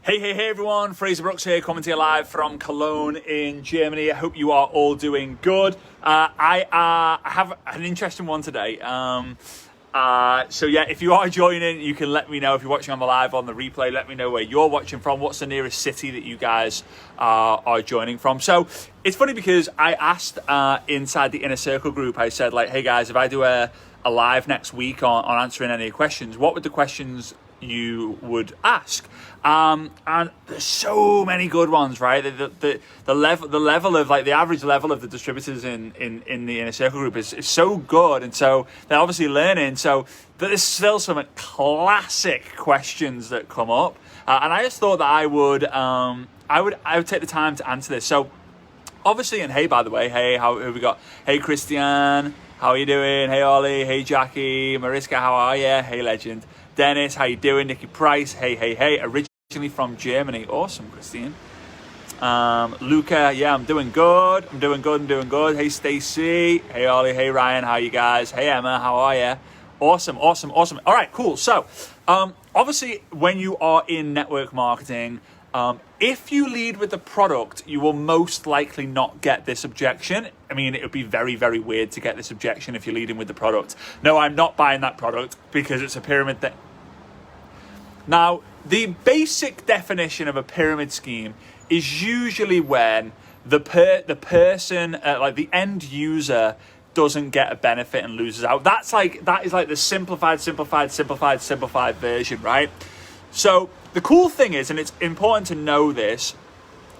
Hey everyone, Fraser Brooks here, coming to you live from Cologne in Germany. I hope you are all doing good. I have an interesting one today. So yeah, if you are joining, you can let me know. If you're watching on the live, on the replay, let me know where you're watching from. What's the nearest city that you guys are joining from? So it's funny because I asked inside the Inner Circle group, I said like, hey guys, if I do a live next week on answering any questions, what would the questions you would ask? And there's so many good ones, right? The level of like the average level of the distributors in the Inner Circle group is so good, and so they're obviously learning. So there's still some classic questions that come up, and I just thought that I would take the time to answer this. So obviously, and hey, by the way, hey, who have we got? Hey, Christian, how are you doing? Hey, Ollie, hey, Jackie, Mariska, how are you? Hey, legend. Dennis, how you doing? Nikki Price, hey. Originally from Germany. Awesome, Christine. Luca, yeah, I'm doing good. Hey, Stacy. Hey, Ollie. Hey, Ryan, how you guys? Hey, Emma, how are you? Awesome. All right, cool. So, obviously, when you are in network marketing, if you lead with the product, you will most likely not get this objection. I mean, it would be very, very weird to get this objection if you're leading with the product. No, I'm not buying that product because it's a pyramid thing. Now, the basic definition of a pyramid scheme is usually when the person, like the end user, doesn't get a benefit and loses out. That is like the simplified version, right? So the cool thing is, and it's important to know this,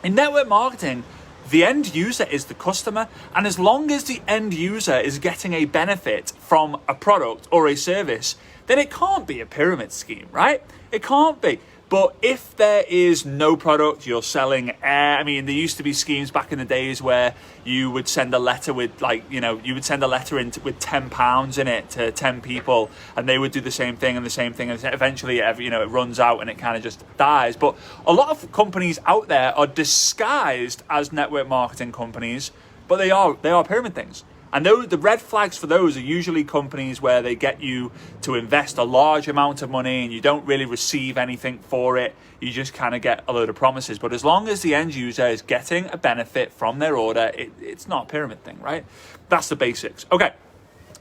in network marketing, the end user is the customer, and as long as the end user is getting a benefit from a product or a service, then it can't be a pyramid scheme, right? It can't be. But if there is no product, you're selling air. I mean, there used to be schemes back in the days where you would send a letter with you would send a letter with £10 in it to 10 people, and they would do the same thing, and eventually, it runs out and it kind of just dies. But a lot of companies out there are disguised as network marketing companies, but they are pyramid things. And the red flags for those are usually companies where they get you to invest a large amount of money and you don't really receive anything for it. You just kind of get a load of promises. But as long as the end user is getting a benefit from their order, it's not a pyramid thing, right? That's the basics. Okay.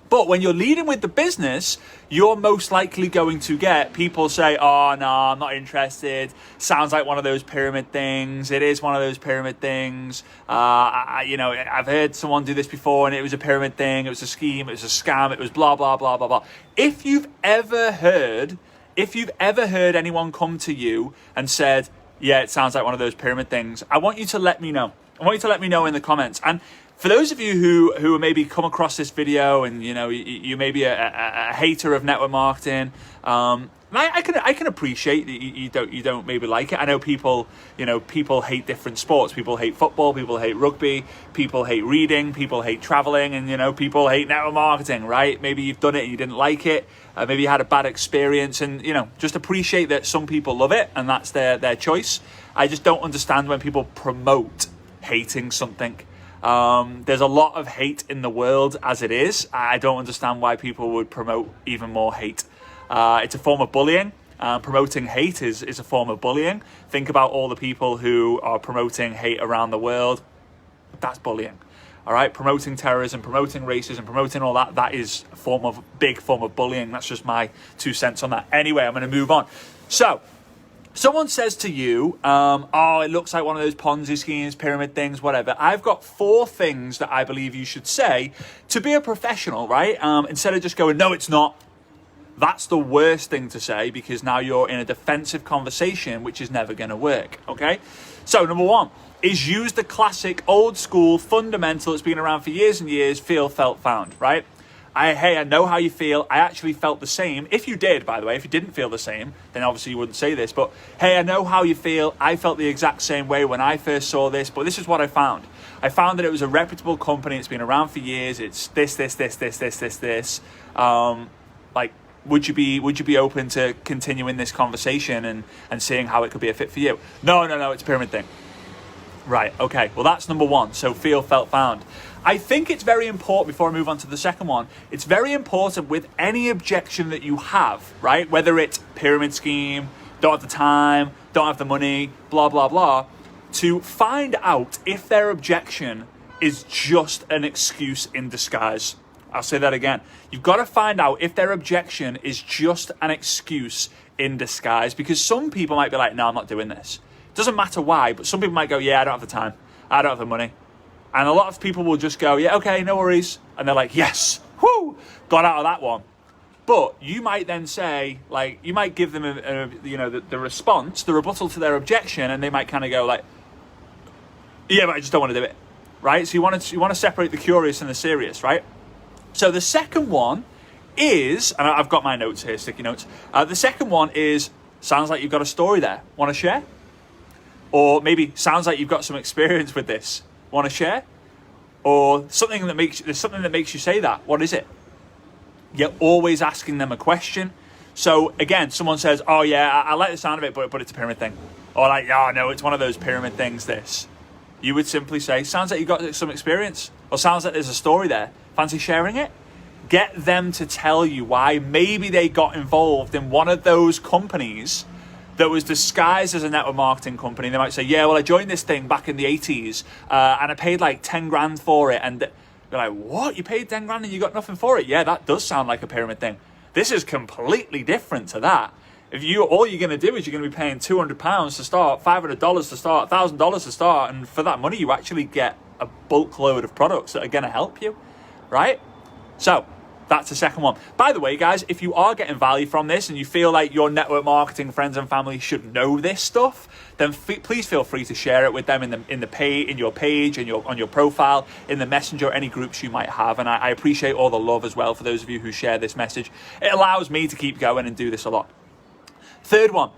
But when you're leading with the business, you're most likely going to get people say, oh, no, I'm not interested. Sounds like one of those pyramid things. It is one of those pyramid things. I've heard someone do this before and it was a pyramid thing. It was a scheme. It was a scam. It was blah, blah, blah, blah, blah. If you've ever heard anyone come to you and said, yeah, it sounds like one of those pyramid things, I want you to let me know. I want you to let me know in the comments. And for those of you who maybe come across this video and you may be a hater of network marketing, I can appreciate that you don't maybe like it. I know people hate different sports. People hate football. People hate rugby. People hate reading. People hate traveling, and people hate network marketing. Right? Maybe you've done it and you didn't like it. Maybe you had a bad experience, and just appreciate that some people love it and that's their choice. I just don't understand when people promote hating something. There's a lot of hate in the world as it is. I don't understand why people would promote even more hate. It's a form of bullying. Promoting hate is a form of bullying. Think about all the people who are promoting hate around the world. That's bullying. All right, promoting terrorism, promoting racism, promoting all that is a big form of bullying. That's just my 2 cents on that. Anyway, I'm going to move on. So, someone says to you, it looks like one of those Ponzi schemes, pyramid things, whatever. I've got 4 things that I believe you should say to be a professional, right? Instead of just going, no, it's not. That's the worst thing to say, because now you're in a defensive conversation, which is never going to work, okay? So number 1 is use the classic old school fundamental that's been around for years and years, feel, felt, found, right? I know how you feel. I actually felt the same. If you did, by the way, if you didn't feel the same, then obviously you wouldn't say this. But hey, I know how you feel. I felt the exact same way when I first saw this, but this is what I found. I found that it was a reputable company. It's been around for years. It's this. Would you be open to continuing this conversation and seeing how it could be a fit for you? No, it's a pyramid thing. Right, okay. Well, that's number 1. So feel, felt, found. I think it's very important, before I move on to the second one, it's very important with any objection that you have, right? Whether it's pyramid scheme, don't have the time, don't have the money, blah, blah, blah, to find out if their objection is just an excuse in disguise. I'll say that again. You've got to find out if their objection is just an excuse in disguise, because some people might be like, no, I'm not doing this. Doesn't matter why, but some people might go, yeah, I don't have the time. I don't have the money. And a lot of people will just go, yeah, okay, no worries. And they're like, yes, whoo, got out of that one. But you might then say, like, you might give them the response, the rebuttal to their objection, and they might kind of go like, yeah, but I just don't want to do it, right? So you want to separate the curious and the serious, right? So the second one is, and I've got my notes here, sticky notes. The second one is, sounds like you've got a story there. Want to share? Or maybe sounds like you've got some experience with this. Want to share? Or there's something that makes you say that. What is it? You're always asking them a question. So again, someone says, oh yeah, I like the sound of it, but it's a pyramid thing. Or like, oh no, it's one of those pyramid things, this. You would simply say, sounds like you've got some experience. Or sounds like there's a story there. Fancy sharing it? Get them to tell you why. Maybe they got involved in one of those companies that was disguised as a network marketing company. They might say, yeah, well, I joined this thing back in the 80s and I paid like 10 grand for it. And you're like, what? You paid 10 grand and you got nothing for it? Yeah, that does sound like a pyramid thing. This is completely different to that. If all you're going to do is you're going to be paying £200 to start, $500 to start, $1,000 to start, and for that money you actually get a bulk load of products that are going to help you, right? So that's the second one. By the way, guys, if you are getting value from this and you feel like your network marketing friends and family should know this stuff, then please feel free to share it with them in your page, on your profile, in the messenger, any groups you might have. And I appreciate all the love as well for those of you who share this message. It allows me to keep going and do this a lot. Third one.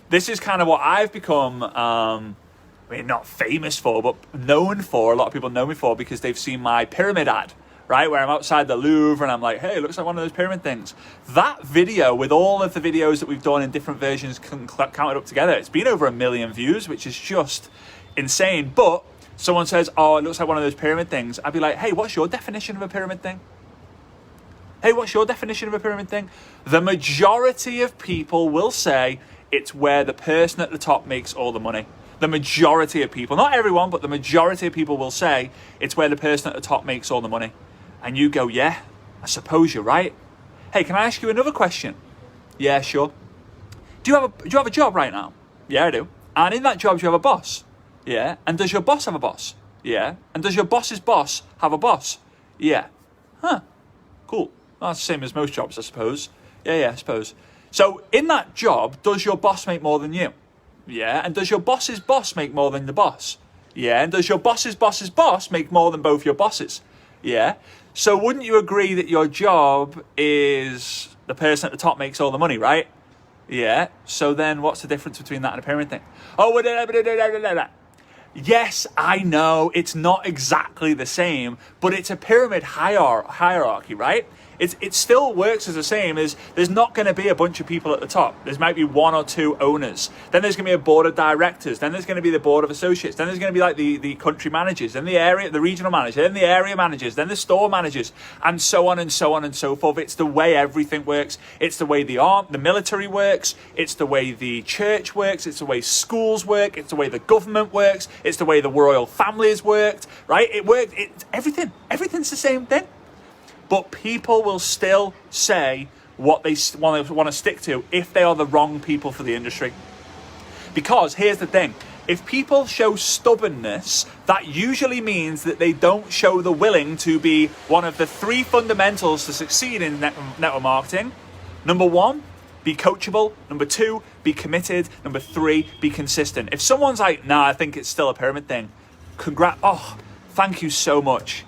This is kind of what I've become, not famous for, but known for. A lot of people know me for because they've seen my pyramid ad, right? Where I'm outside the Louvre and I'm like, hey, it looks like one of those pyramid things. That video, with all of the videos that we've done in different versions counted up together, it's been over 1 million views, which is just insane. But someone says, oh, it looks like one of those pyramid things. I'd be like, hey, what's your definition of a pyramid thing? Hey, what's your definition of a pyramid thing? The majority of people will say it's where the person at the top makes all the money. The majority of people, not everyone, but the majority of people will say it's where the person at the top makes all the money. And you go, yeah, I suppose you're right. Hey, can I ask you another question? Yeah, sure. Do you have a job right now? Yeah, I do. And in that job, do you have a boss? Yeah. And does your boss have a boss? Yeah. And does your boss's boss have a boss? Yeah. Huh. Cool. Well, that's the same as most jobs, I suppose. Yeah, I suppose. So in that job, does your boss make more than you? Yeah. And does your boss's boss make more than the boss? Yeah. And does your boss's boss's boss make more than both your bosses? Yeah. So wouldn't you agree that your job is the person at the top makes all the money, right? Yeah. So then what's the difference between that and a pyramid thing? Yes, I know it's not exactly the same, but it's a pyramid hierarchy, right? It still works as the same as there's not going to be a bunch of people at the top. There might be 1 or 2 owners. Then there's going to be a board of directors. Then there's going to be the board of associates. Then there's going to be like the country managers, then the regional manager, then the area managers, then the store managers, and so on and so on and so forth. It's the way everything works. It's the way the military works. It's the way the church works. It's the way schools work. It's the way the government works. It's the way the royal families worked, right? Everything. Everything's the same thing. But people will still say what they want to stick to if they are the wrong people for the industry. Because here's the thing. If people show stubbornness, that usually means that they don't show the willing to be one of the 3 fundamentals to succeed in network marketing. Number 1, be coachable. Number 2, be committed. Number 3, be consistent. If someone's like, nah, I think it's still a pyramid thing. Thank you so much.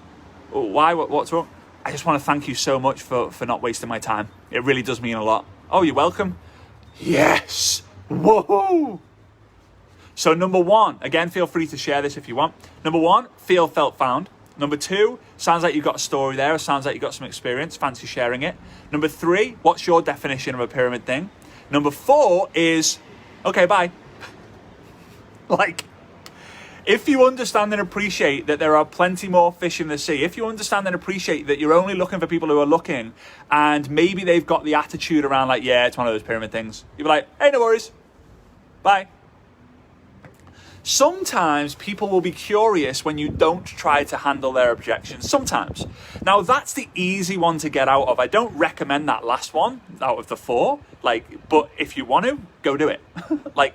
Oh, why? What's wrong? I just want to thank you so much for not wasting my time. It really does mean a lot. Oh, you're welcome. Yes. Whoa. So number 1, again, feel free to share this if you want. Number 1, feel, felt, found. Number 2, sounds like you've got a story there. Or sounds like you've got some experience. Fancy sharing it. Number 3, what's your definition of a pyramid thing? Number 4 is, okay, bye. If you understand and appreciate that there are plenty more fish in the sea, if you understand and appreciate that you're only looking for people who are looking, and maybe they've got the attitude around like, yeah, it's one of those pyramid things, you'll be like, hey, no worries. Bye. Sometimes people will be curious when you don't try to handle their objections. Sometimes. Now, that's the easy one to get out of. I don't recommend that last one out of the 4. But if you want to, go do it.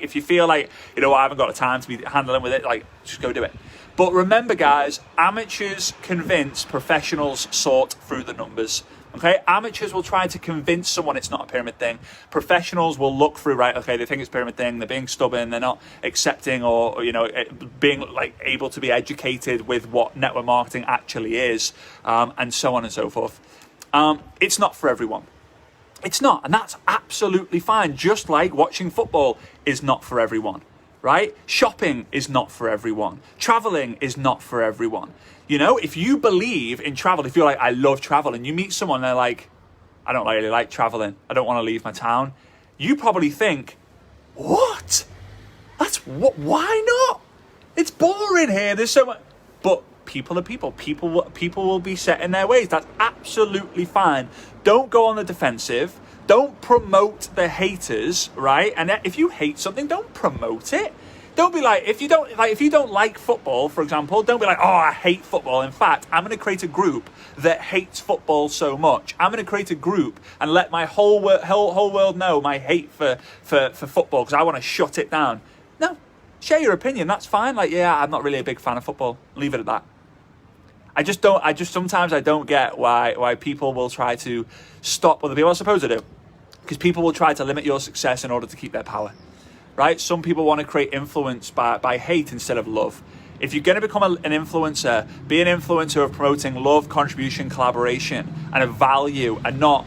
If you feel like, I haven't got the time to be handling with it, just go do it. But remember, guys, amateurs convince, professionals sort through the numbers. Okay, amateurs will try to convince someone it's not a pyramid thing. Professionals will look through, right, okay, they think it's a pyramid thing, they're being stubborn, they're not accepting or being able to be educated with what network marketing actually is, and so on and so forth. It's not for everyone. It's not, and that's absolutely fine. Just like watching football is not for everyone, right? Shopping is not for everyone. Traveling is not for everyone. If you believe in travel, if you're like, I love travel, and you meet someone, they're like, I don't really like traveling, I don't want to leave my town, you probably think, what? Why not? It's boring here, there's so much. But people are people. People will be set in their ways. That's absolutely fine. Don't go on the defensive. Don't promote the haters, right? And if you hate something, don't promote it. Don't be like, if you don't like football, for example, don't be like, oh, I hate football. In fact, I'm going to create a group that hates football so much. I'm going to create a group and let my whole world know my hate for football because I want to shut it down. No, share your opinion. That's fine. I'm not really a big fan of football. Leave it at that. Sometimes I don't get why people will try to stop other people. I suppose I do. Because people will try to limit your success in order to keep their power. Right? Some people want to create influence by hate instead of love. If you're going to become an influencer, be an influencer of promoting love, contribution, collaboration, and a value, and not,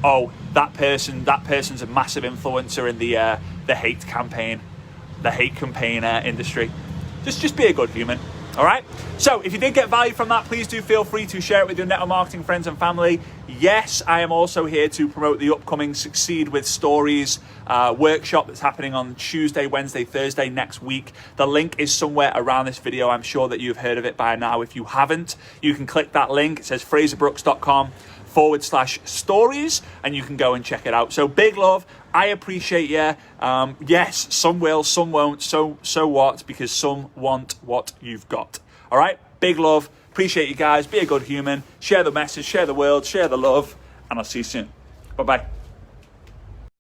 that person's a massive influencer in the hate campaign, industry. Just be a good human. All right. So if you did get value from that, please do feel free to share it with your network marketing friends and family. Yes, I am also here to promote the upcoming Succeed with Stories workshop that's happening on Tuesday, Wednesday, Thursday next week. The link is somewhere around this video. I'm sure that you've heard of it by now. If you haven't, you can click that link. It says fraserbrooks.com/stories, and you can go and check it out. So big love. I appreciate you. Yes, some will, some won't. So what? Because some want what you've got. All right. Big love. Appreciate you guys. Be a good human. Share the message. Share the world. Share the love. And I'll see you soon. Bye-bye.